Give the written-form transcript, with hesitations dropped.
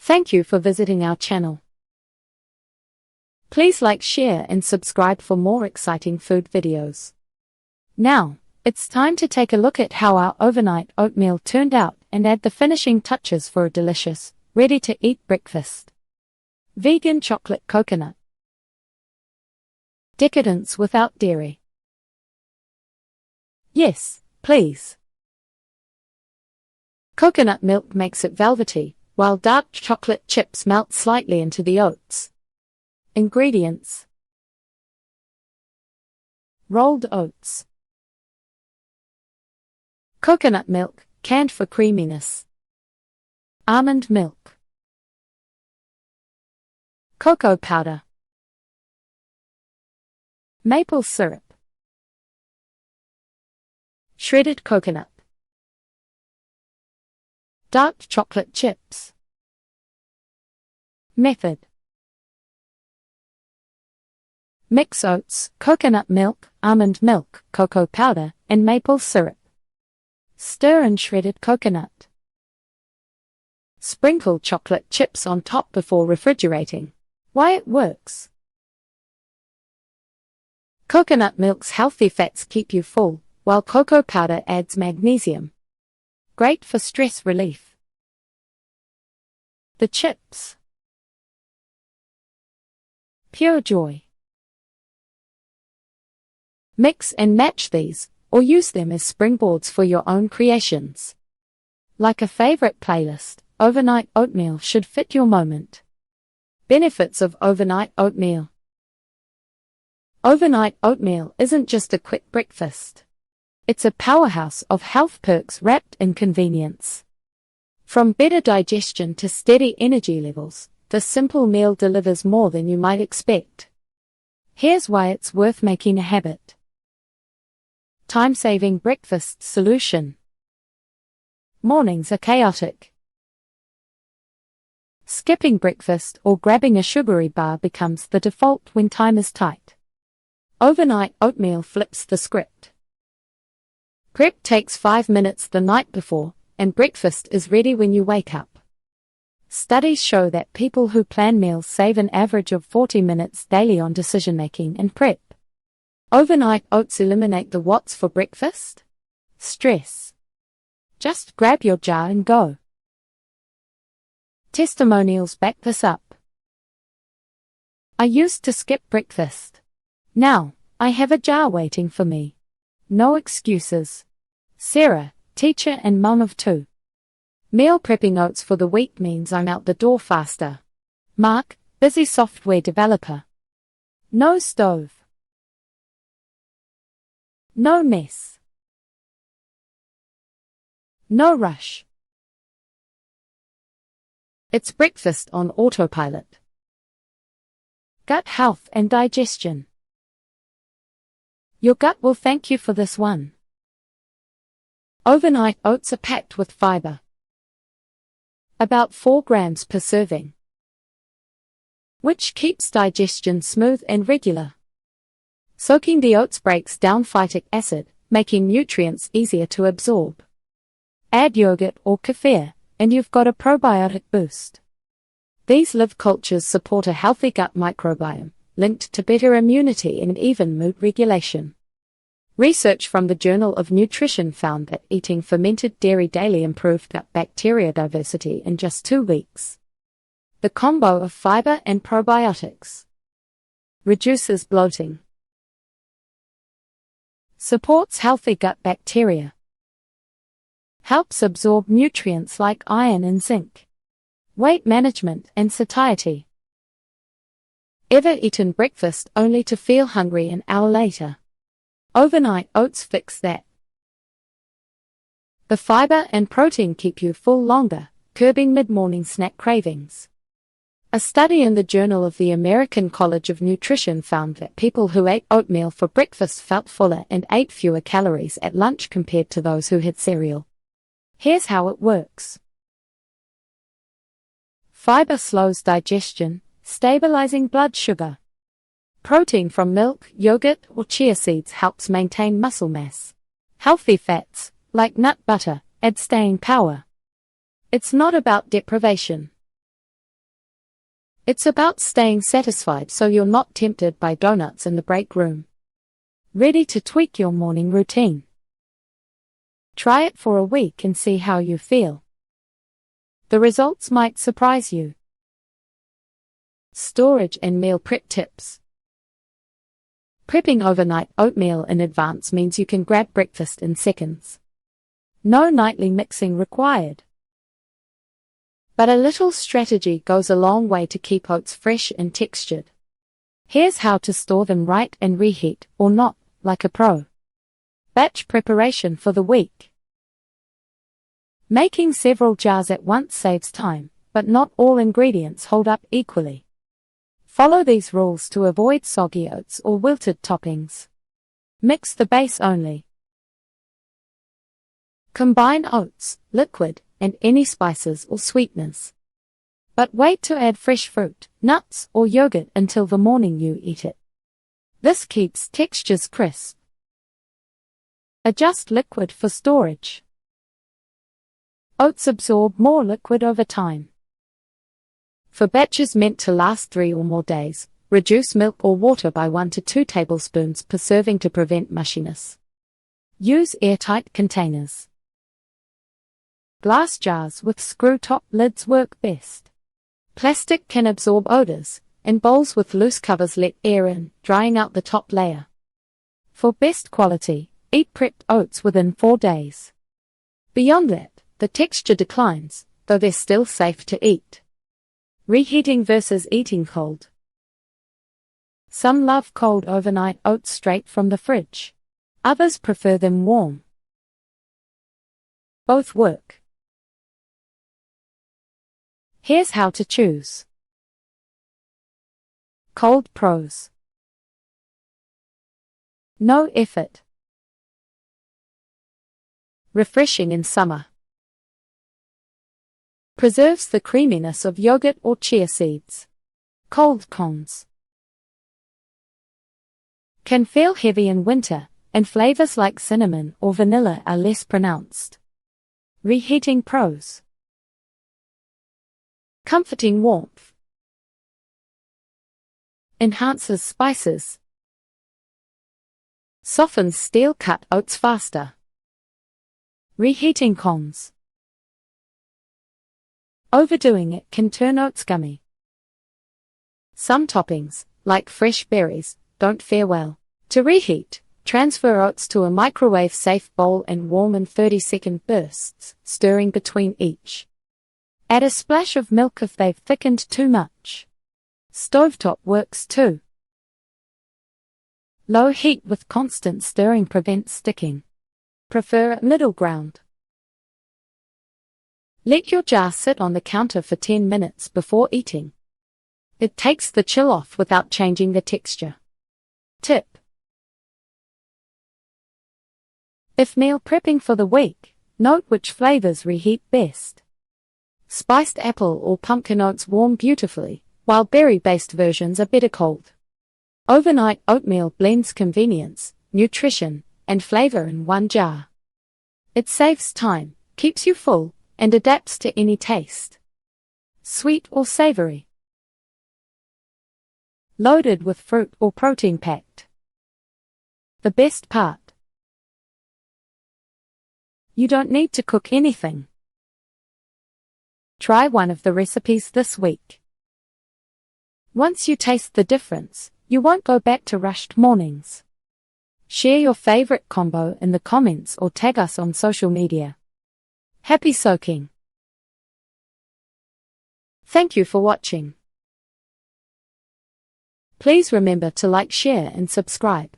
Thank you for visiting our channel. Please like, share and subscribe for more exciting food videos. Now, it's time to take a look at how our overnight oatmeal turned out and add the finishing touches for a delicious, ready-to-eat breakfast. Vegan chocolate coconut. Decadence without dairy. Yes, please. Coconut milk makes it velvety, while dark chocolate chips melt slightly into the oats. Ingredients: rolled oats, coconut milk, canned for creaminess, almond milk, cocoa powder, maple syrup, shredded coconut, dark chocolate chips. Method: mix oats, coconut milk, almond milk, cocoa powder, and maple syrup. Stir in shredded coconut. Sprinkle chocolate chips on top before refrigerating. Why it works: coconut milk's healthy fats keep you full, while cocoa powder adds magnesium. Great for stress relief. The chips: pure joy. Mix and match these, or use them as springboards for your own creations. Like a favorite playlist, overnight oatmeal should fit your moment. Benefits of overnight oatmeal. Overnight oatmeal isn't just a quick breakfast. It's a powerhouse of health perks wrapped in convenience. From better digestion to steady energy levels, this simple meal delivers more than you might expect. Here's why it's worth making a habit. Time-saving breakfast solution. Mornings are chaotic. Skipping breakfast or grabbing a sugary bar becomes the default when time is tight. Overnight oatmeal flips the script. Prep takes 5 minutes the night before, and breakfast is ready when you wake up. Studies show that people who plan meals save an average of 40 minutes daily on decision-making and prep. Overnight oats eliminate the what's for breakfast? Stress. Just grab your jar and go. Testimonials back this up. I used to skip breakfast. Now, I have a jar waiting for me. No excuses. Sarah, teacher and mum of 2. Meal prepping oats for the week means I'm out the door faster. Mark, busy software developer. No stove. No mess. No rush. It's breakfast on autopilot. Gut health and digestion. Your gut will thank you for this one. Overnight oats are packed with fiber. About 4 grams per serving, which keeps digestion smooth and regular. Soaking the oats breaks down phytic acid, making nutrients easier to absorb. Add yogurt or kefir, and you've got a probiotic boost. These live cultures support a healthy gut microbiome, linked to better immunity and even mood regulation. Research from the Journal of Nutrition found that eating fermented dairy daily improved gut bacteria diversity in just 2 weeks. The combo of fiber and probiotics reduces bloating, supports healthy gut bacteria, helps absorb nutrients like iron and zinc, weight management and satiety. Ever eaten breakfast only to feel hungry an hour later? Overnight oats fix that. The fiber and protein keep you full longer, curbing mid-morning snack cravings. A study in the Journal of the American College of Nutrition found that people who ate oatmeal for breakfast felt fuller and ate fewer calories at lunch compared to those who had cereal. Here's how it works. Fiber slows digestion, stabilizing blood sugar. Protein from milk, yogurt, or chia seeds helps maintain muscle mass. Healthy fats, like nut butter, add staying power. It's not about deprivation. It's about staying satisfied so you're not tempted by donuts in the break room. Ready to tweak your morning routine? Try it for a week and see how you feel. The results might surprise you. Storage and meal prep tips. Prepping overnight oatmeal in advance means you can grab breakfast in seconds. No nightly mixing required. But a little strategy goes a long way to keep oats fresh and textured. Here's how to store them right and reheat, or not, like a pro. Batch preparation for the week. Making several jars at once saves time, but not all ingredients hold up equally. Follow these rules to avoid soggy oats or wilted toppings. Mix the base only. Combine oats, liquid, and any spices or sweeteners. But wait to add fresh fruit, nuts, or yogurt until the morning you eat it. This keeps textures crisp. Adjust liquid for storage. Oats absorb more liquid over time. For batches meant to last 3 or more days, reduce milk or water by 1 to 2 tablespoons per serving to prevent mushiness. Use airtight containers. Glass jars with screw-top lids work best. Plastic can absorb odors, and bowls with loose covers let air in, drying out the top layer. For best quality, eat prepped oats within 4 days. Beyond that, the texture declines, though they're still safe to eat. Reheating versus eating cold. Some love cold overnight oats straight from the fridge. Others prefer them warm. Both work. Here's how to choose. Cold pros. No effort. Refreshing in summer. Preserves the creaminess of yogurt or chia seeds. Cold cons. Can feel heavy in winter, and flavors like cinnamon or vanilla are less pronounced. Reheating pros. Comforting warmth. Enhances spices. Softens steel-cut oats faster. Reheating cons. Overdoing it can turn oats gummy. Some toppings, like fresh berries, don't fare well. To reheat, transfer oats to a microwave-safe bowl and warm in 30-second bursts, stirring between each. Add a splash of milk if they've thickened too much. Stovetop works too. Low heat with constant stirring prevents sticking. Prefer a middle ground. Let your jar sit on the counter for 10 minutes before eating. It takes the chill off without changing the texture. Tip. If meal prepping for the week, note which flavors reheat best. Spiced apple or pumpkin oats warm beautifully, while berry-based versions are better cold. Overnight oatmeal blends convenience, nutrition, and flavor in one jar. It saves time, keeps you full, and adapts to any taste. Sweet or savory. Loaded with fruit or protein packed. The best part. You don't need to cook anything. Try one of the recipes this week. Once you taste the difference, you won't go back to rushed mornings. Share your favorite combo in the comments or tag us on social media. Happy soaking! Thank you for watching. Please remember to like, share, and subscribe.